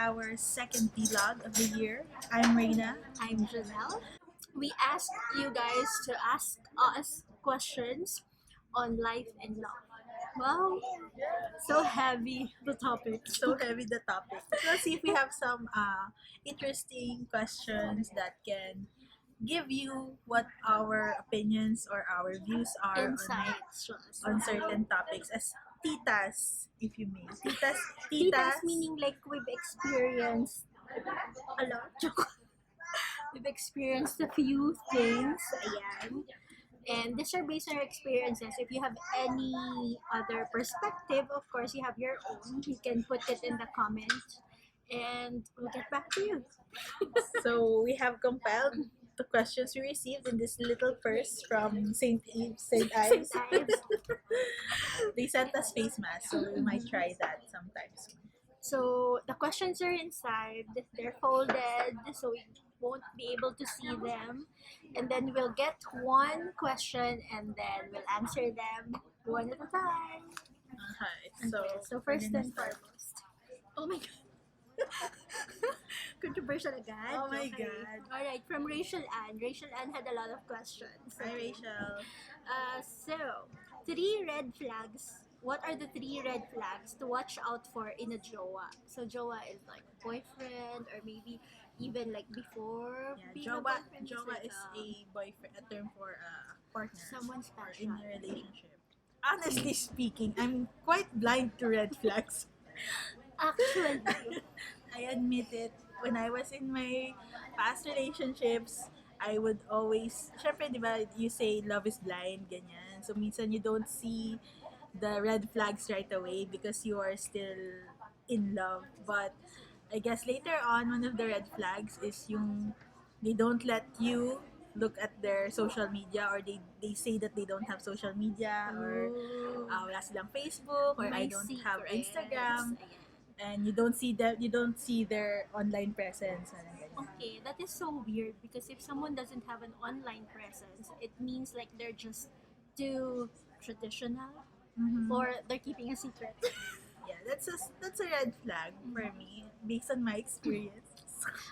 our second vlog of the year. I'm Reina. I'm Janelle. We asked you guys to ask us questions on life and love. Wow, so heavy the topic. So heavy the topic. Let's see if we have some interesting questions that can give you what our opinions or our views are Insights. on certain topics as titas, if you may. Titas, Titas meaning like we've experienced a lot. Joke. We've experienced a few things. Ayan. And these are based on your experiences. If you have any other perspective, of course, you have your own. You can put it in the comments and we'll get back to you. So we have compiled the questions we received in this little purse from St. Ives. They sent us face masks, so we might try that sometimes. So the questions are inside. They're folded, so we won't be able to see them. And then we'll get one question and then we'll answer them one at a time. Okay, so, So first we're gonna and start. foremost. Oh my god. Controversial agad. Oh my Okay. God. Alright, from Rachel Ann. Rachel Ann had a lot of questions. Hi, Rachel. So, three red flags. What are the three red flags to watch out for in a jowa? So, jowa is like boyfriend or maybe even like before Yeah, being a jowa, boyfriend. jowa like, is a boyfriend, a term for a partner someone or special. in a relationship. Honestly speaking, I'm quite blind to red flags. Actually, I admit it. When I was in my past relationships, I would always, syempre, di ba, you say love is blind, ganyan. So, minsan you don't see the red flags right away because you are still in love. But, I guess later on, one of the red flags is yung they don't let you look at their social media, or they say that they don't have social media, or wala silang Facebook, or I my don't have secrets. Instagram, Ayan. and you don't see their online presence. Parang ganyan. Okay, that is so weird because if someone doesn't have an online presence, it means like they're just too traditional or they're keeping a secret. Yeah, that's a red flag for me based on my experience.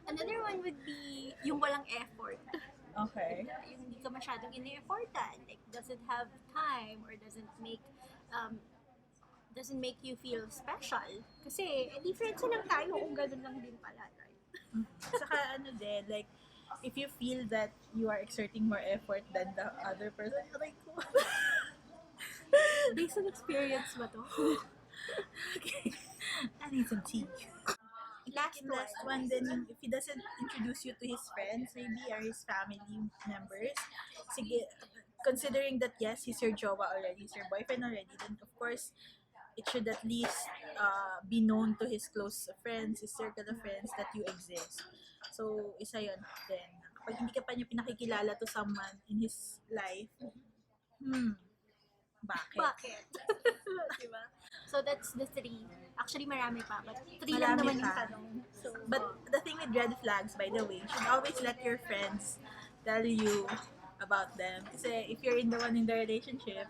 Another one would be yung walang effort. Okay. Yung hindi ka masyadong ini-effortan. Like, doesn't have time or um, doesn't make you feel special. Kasi, different lang tayo kung ganun lang din pala, right? Saka ano din, like, if you feel that you are exerting more effort than the other person, like, Based on experience ba to? okay, I need some tea. Last one, then if he doesn't introduce you to his friends, maybe, or his family members, sige, considering that yes, he's your jowa already, he's your boyfriend already, then of course, it should at least be known to his close friends, his circle of friends that you exist. So, isa yun. Then, kapag hindi ka pa niya pinakikilala to someone in his life, bakit? Bakit? diba? So that's the three. Actually, marami pa. But three lang Marami naman yung pa. tanong. So, But the thing with red flags, by the way, you should always let your friends tell you about them. Kasi if you're in the one in the relationship,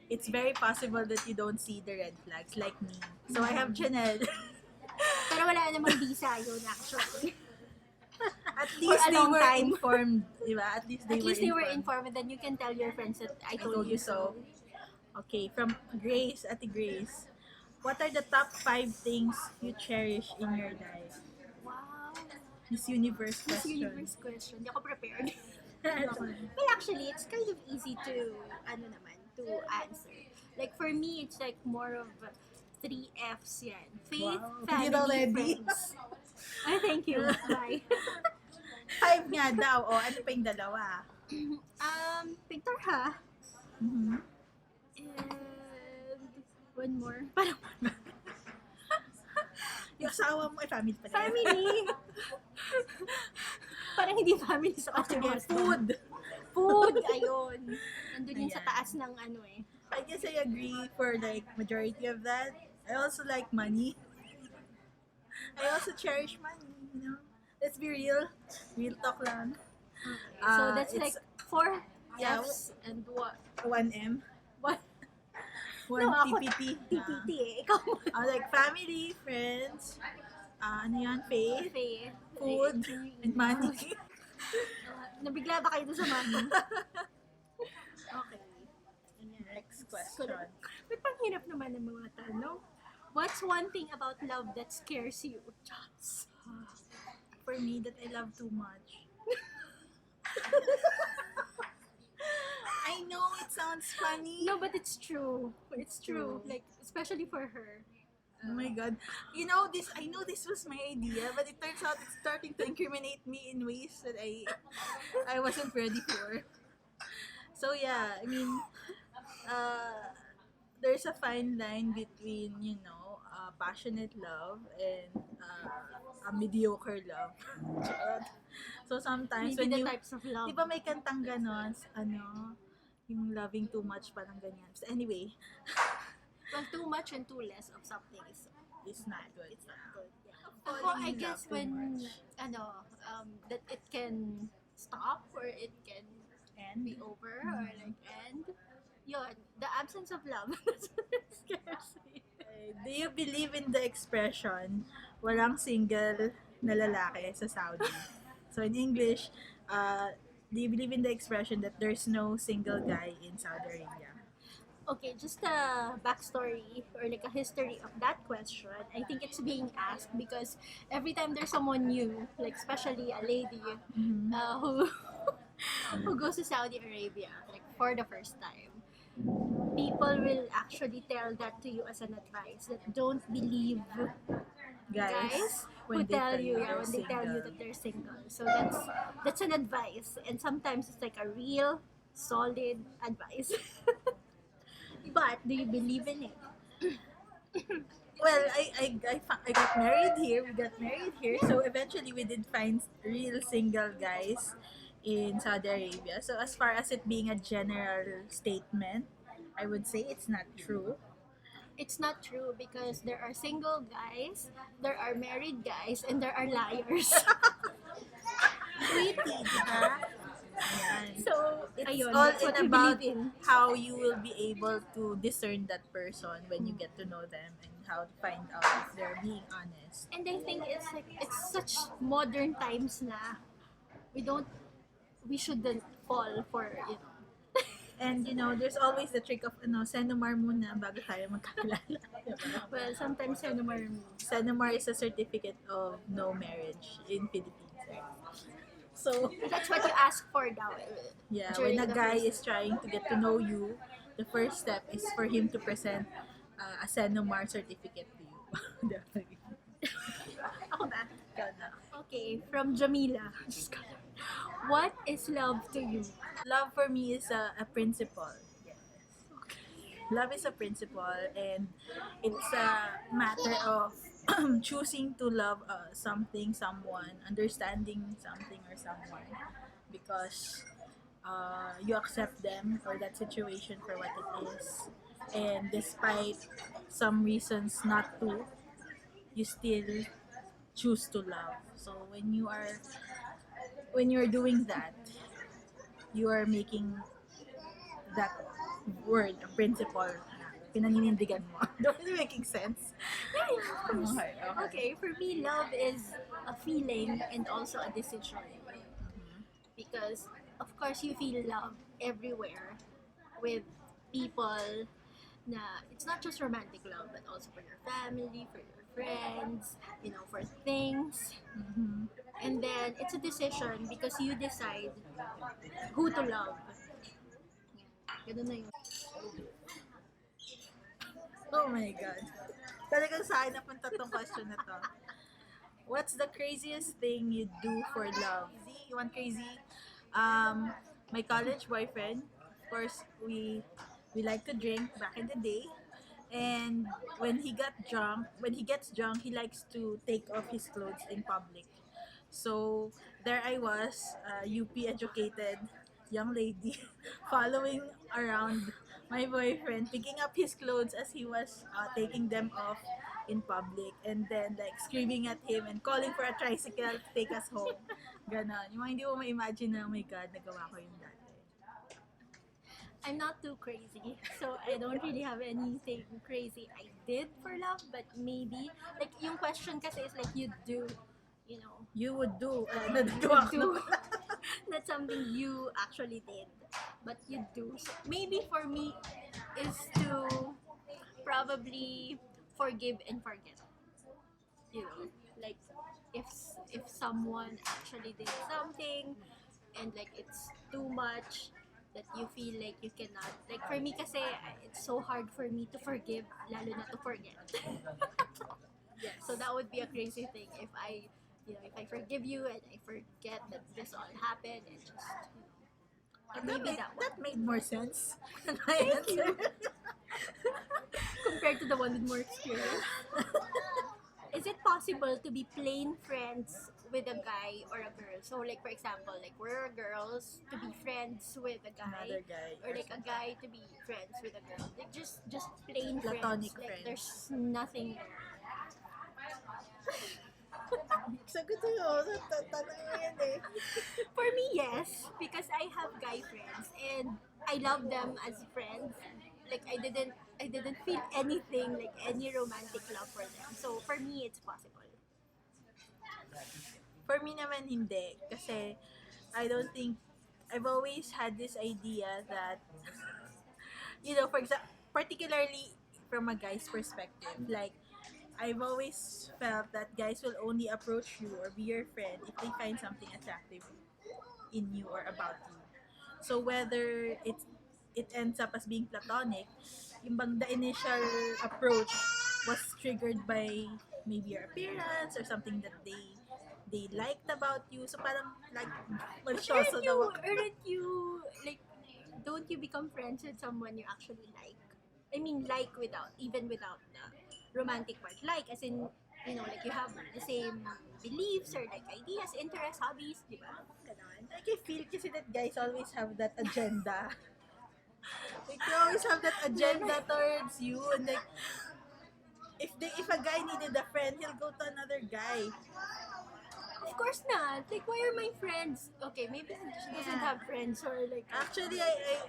it's very possible that you don't see the red flags like me. So I have Janelle. pero wala namang visa yun actually. At least a they long were time. informed, di ba? At least they were informed and then you can tell your friends that I told you so. Okay, from Grace, Ate Grace. What are the top 5 things you cherish in your life? Wow. Miss Universe Miss question. Universe question. Hindi ako prepared. Well, actually, it's kind of easy to, to answer. Like, for me, it's like more of 3 F's yan. Faith, Wow. family, Did already? friends. Ay, thank you. Bye. 5 nga daw. O, ano pa yung dalawa? Picture ha. Mm-hmm. And one more. Parang Yung asawa mo, family pa rin. family. Parang hindi family sa Sige, kasi food. Food, ayun. Nandun yun sa Ayan. taas ng ano eh. I guess I agree for like majority of that. I also like money. I also cherish money, you know. Let's be real. Real talk lang. So that's it's like 4 yeah, F's and what? 1M. What? 1 No, ako TPT. TPT eh. Ikaw Like family, friends, ano yan? Faith, Faith. food, and money. Nabigla ba kayo doon sa money? Okay. Next question. Ba't pang hirap naman ng mga tanong? What's one thing about love that scares you? Just. For me, that I love too much. I know it sounds funny. No, but it's true. It's true. Like, especially for her. Oh my god. You know this I know this was my idea, but it turns out it's starting to incriminate me in ways that I wasn't ready for. So yeah, I mean there's a fine line between, passionate love and a mediocre love. So sometimes Maybe when the you, types of love. di ba may kantang ganon, yung loving too much, parang ganyan. So anyway, Well, too much and too less of something is it's not good. it's not good. Yeah. Falling Ako, I in love guess too when much. that it can stop or it can And be over or like end. Yun, the absence of love. That's what scares me. do you believe in the expression, walang single na lalaki sa Saudi? So in English, do you believe in the expression that there's no single guy in Saudi Arabia? Okay, just a backstory or like a history of that question. I think it's being asked because every time there's someone new, like especially a lady who who goes to Saudi Arabia like for the first time, people will actually tell that to you as an advice that don't believe guys who tell you yeah when they tell you that they're single. So that's an advice, and sometimes it's like a real solid advice. But do you believe in it? Well, I got married here. We got married here. So eventually we did find real single guys in Saudi Arabia. So as far as it being a general statement, I would say it's not true. It's not true because there are single guys, there are married guys, and there are liars. Pretty, di ba? Ayan. So, It's ayun, all that's in what we about believe in. how you will be able to discern that person when you get to know them and how to find out if they're being honest. And I think it's like it's such modern times na we don't we shouldn't fall for And there's always the trick of Senomar muna bago tayo magkakilala. Diba? well sometimes naman Senomar is a certificate of no marriage in Philippines. Right? So, that's what you ask for daw. yeah, During when a the guy first- is trying to get to know you, the first step is for him to present a Senomar certificate to you. Definitely. Ako ba? Ikaw na. Okay, from Jamila. What is love to you? Love for me is a principle. Yes. Love is a principle, and it's a matter of choosing to love something, someone, understanding something or someone, because you accept them or that situation for what it is, and despite some reasons not to, you still choose to love. So when you're doing that, you are making that word a principle na pinaninindigan mo. Don't it making sense? Yeah, of course. Okay, okay. Okay, for me, love is a feeling and also a decision. Because, of course, you feel love everywhere with people na it's not just romantic love, but also for your family, for your friends, for things. Mhm. And then, it's a decision because you decide who to love. Ganun na yun. Oh my God. Talagang sa akin napunta tong question na to. What's the craziest thing you do for love? Crazy? You want crazy? My college boyfriend, of course, we like to drink back in the day. And when he gets drunk, he likes to take off his clothes in public. So there I was, UP educated young lady, following around my boyfriend, picking up his clothes as he was taking them off in public, and then like screaming at him and calling for a tricycle to take us home. Ganon. Yung mga hindi mo ma-imagine na, oh my God, nagawa ko yun dati. I'm not too crazy, so I don't really have anything crazy I did for love, but maybe like yung question kasi is like you do, you know, You would do. you Nagtuwak na do pala. not something you actually did, but you do. So maybe for me is to probably forgive and forget. You know, like if if someone actually did something and like it's too much that you feel like you cannot. Like for me kasi it's so hard for me to forgive, lalo na to forget. Yes. So that would be a crazy thing if I, if I forgive you and I forget that this all happened and just, maybe that one. That made more sense than my Thank answer. you. Compared to the one with more experience. Is it possible to be plain friends with a guy or a girl? So like for example, like we're girls to be friends with a guy, Another guy. or like a guy to be friends with a girl. Like just plain Platonic friends. Like friends. there's nothing. Sagot ko yun. Tanong mo yan eh. For me, yes, because I have guy friends and I love them as friends. Like I didn't feel anything like any romantic love for them. So for me, it's possible. For me naman hindi. Kasi I don't think, I've always had this idea that, for example, particularly from a guy's perspective, like, I've always felt that guys will only approach you or be your friend if they find something attractive in you or about you. So whether it ends up as being platonic, yung bang the initial approach was triggered by maybe your appearance or something that they liked about you. So parang like Aren't malisyoso you, daw ako. aren't you, like, don't you become friends with someone you actually like? I mean, like even without the romantic part. Like, as in, like you have the same beliefs or like ideas, interests, hobbies, di ba? Ganon. Like I feel kasi that guys always have that agenda. Like they always have that agenda towards you, and like if a guy needed a friend, he'll go to another guy. Of course not. Like, why are my friends? Okay, maybe she doesn't Yeah. have friends or like. Actually, I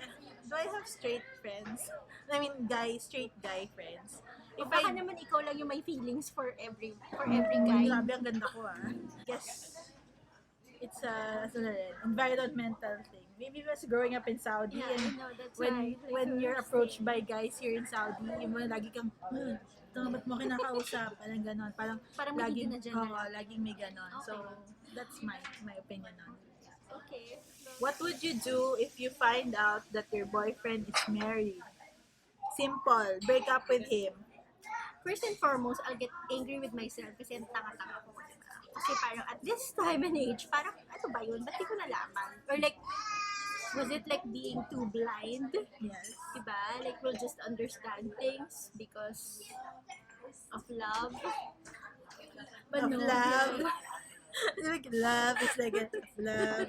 do I have straight friends? I mean, straight guy friends. If Baka I naman ikaw lang yung may feelings for every guy. Grabe, ang ganda ko ah. Guess it's a ano rin, environmental thing. Maybe it was growing up in Saudi, Yeah, I and know, that's when why. Like, when you're first approached thing. by guys here in Saudi, yung mga lagi kang, ba't mo kinakausap? Parang ganon. Parang may Laging, hidden agenda lang. laging may ganon. Okay. So, that's my opinion on it. Okay. What would you do if you find out that your boyfriend is married? Simple. Break up with him. First and foremost, I'll get angry with myself kasi ang tanga-tanga ko. Diba? Kasi parang at this time and age, parang ano ba yun? Ba't di ko nalaman? Or like, was it like being too blind? Yes. Diba? Like, we'll just understand things because of love. But Of no, love. like, Like love is like a love.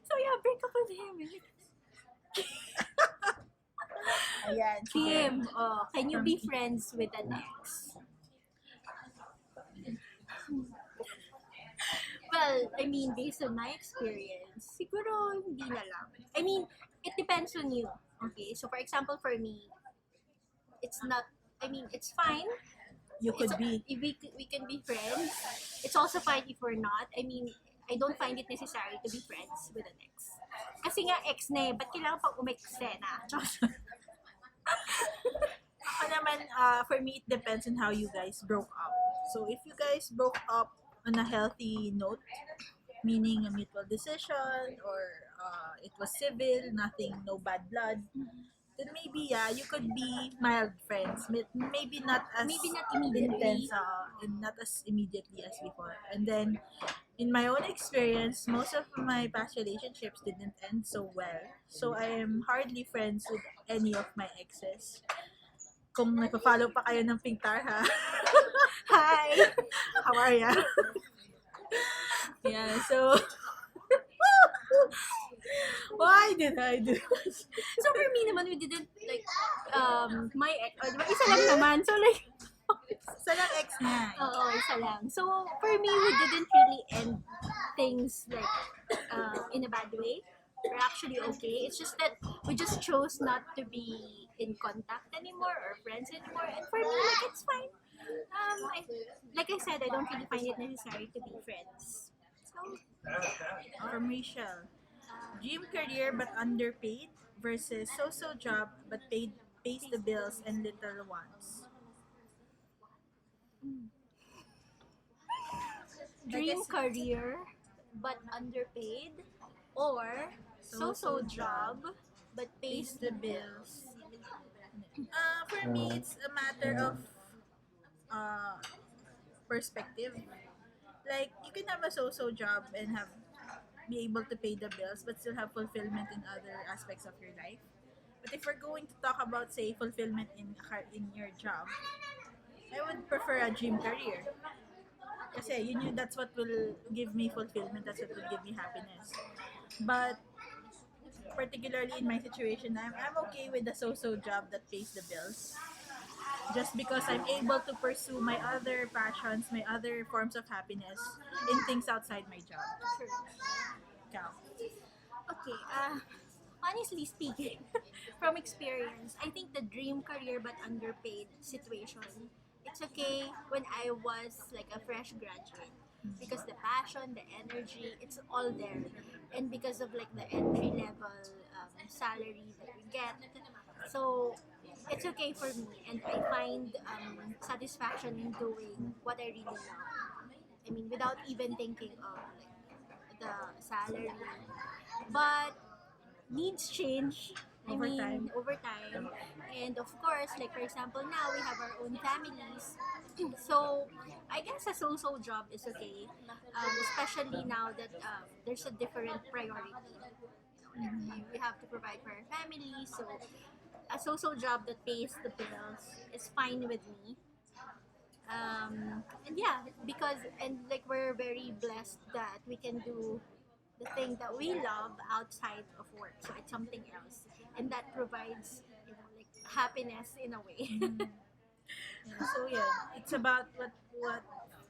so yeah, break up with him. Ayan. Kim, can you be friends with an ex? Well, I mean, based on my experience, siguro hindi na lang. I mean, it depends on you. Okay, so for example, for me, it's not, I mean, it's fine. You could be. If we can be friends. It's also fine if we're not. I mean, I don't find it necessary to be friends with an ex. Kasi nga ex na eh, ba't kailangan pang umeksena? Ako naman, for me, it depends on how you guys broke up. So, if you guys broke up on a healthy note, meaning a mutual decision, or it was civil, nothing, no bad blood, then maybe, yeah, you could be mild friends. Maybe not as Maybe not immediately. intense, and not as immediately as before. And then, in my own experience, most of my past relationships didn't end so well. So, I am hardly friends with any of my exes. Kung nagpa-follow pa kayo ng Pink Tarha, Hi! how are ya? Yeah, so, why did I do this? So for me naman, we didn't like, my ex, diba, isa lang naman. So like, Sa lang ex niya. oo, isa lang. So for me, we didn't really end things like, in a bad way. we're actually okay. It's just that we just chose not to be in contact anymore or friends anymore. And for me, like it's fine. Like I said, I don't really find it necessary to be friends. So From Rachel. Dream career but underpaid versus so-so job but pays the bills and little wants. I dream guess career but underpaid, or so-so so-so job job but pays pays the the bills. bills. For me, it's a matter of uh, perspective. Like you can have a so-so job and have be able to pay the bills, but still have fulfillment in other aspects of your life. But if we're going to talk about, say, fulfillment in your job, I would prefer a dream career. Kasi that's what will give me fulfillment. That's what will give me happiness. But particularly in my situation, I'm okay with the so-so job that pays the bills. Just because I'm able to pursue my other passions, my other forms of happiness in things outside my job. Ikaw? Okay, honestly speaking, from experience, I think the dream career but underpaid situation, it's okay when I was like a fresh graduate because the passion, the energy, it's all there. And because of like the entry level salary that we get, so it's okay for me and I find satisfaction in doing what I really love. I mean, without even thinking of like the salary, but needs change. I Over mean, time? over time. And of course, like for example, now we have our own families. So I guess a so-so job is okay, especially now that there's a different priority. Like we have to provide for our family, so a so-so job that pays the bills is fine with me. And yeah, because and like we're very blessed that we can do the thing that we love outside of work, so it's something else, and that provides like happiness in a way. Yeah, so yeah, it's about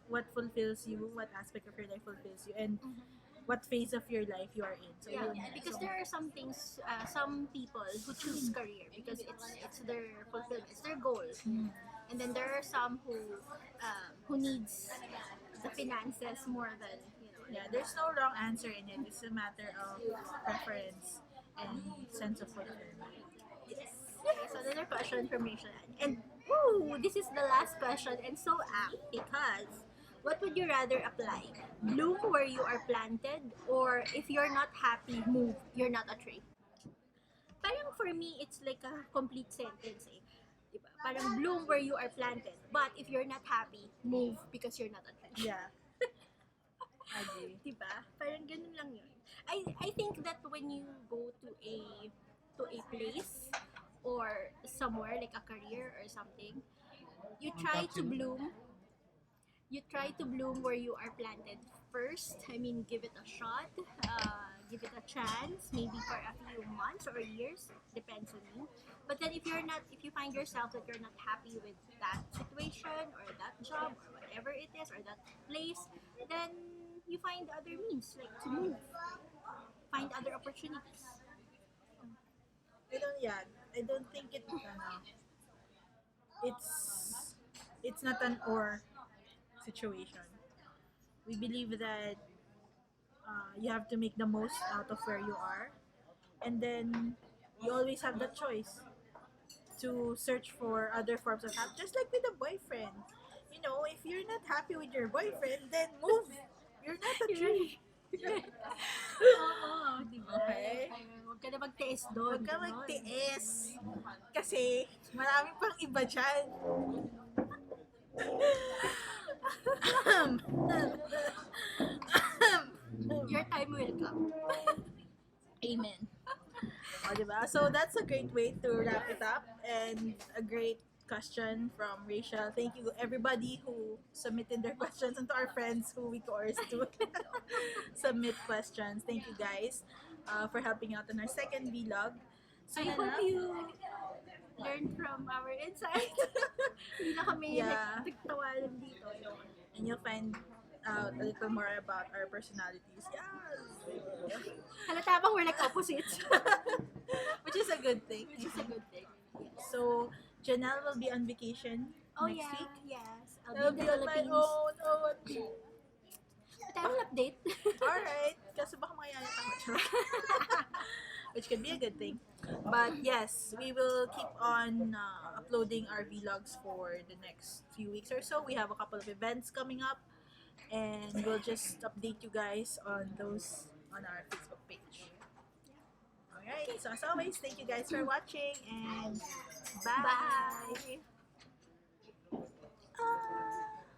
what fulfills you, what aspect of your life fulfills you, and what phase of your life you are in. So Yeah, yun. because So there are some things, some people who choose career because it's their fulfillment, it's their goal, and then there are some who needs the finances more than yeah, like there's no wrong answer in it. It's a matter of preference and sense of fulfillment. yes. Okay, so another question from Rachel. And ooh, this is the last question and so apt because what would you rather apply? Bloom where you are planted, or if you're not happy, move. You're not a tree. Parang for me, it's like a complete sentence eh. Diba? Parang bloom where you are planted. But if you're not happy, move because you're not a tree. Yeah, agree. Diba? Parang ganun lang yun. I think that when you go to a place or somewhere like a career or something, you try to bloom. You try to bloom where you are planted first. I mean, give it a shot, give it a chance, maybe for a few months or years, depends on you. But then if you find yourself that you're not happy with that situation or that job or whatever it is or that place, then you find other means like to move, find other opportunities. Yeah, I don't think it's it's not an or situation. We believe that you have to make the most out of where you are, and then you always have the choice to search for other forms of happiness. Just like with a boyfriend, if you're not happy with your boyfriend, then move. You're not a tree. Oo, di ba? Okay? Huwag ka na magtiis doon. Huwag ka Ganon. magtiis. Kasi marami pang iba dyan. Your time will come. Amen. O, diba? So that's a great way to wrap it up and a great question from Rachel. Thank you everybody who submitted their questions and to our friends who we coerced to submit questions. Thank you guys for helping out on our second vlog. So I na hope na. you learned from our insights. Hindi na kami Yeah. nagtawanan dito. And you'll find out a little more about our personalities. Yes! Halata bang we're like opposites? Which is a good thing. Which is a good thing. Yes. So, Janelle will be on vacation Oh next yeah, week. yes. I'll be I'll in the be on my Philippines. own. Oh, But I will update. alright. Kasi baka mayayat ako. Charot. Which could be a good thing. But yes, we will keep on uploading our vlogs for the next few weeks or so. We have a couple of events coming up, and we'll just update you guys on those on our Facebook page. Alright, so as always, thank you guys for watching, and bye! Bye.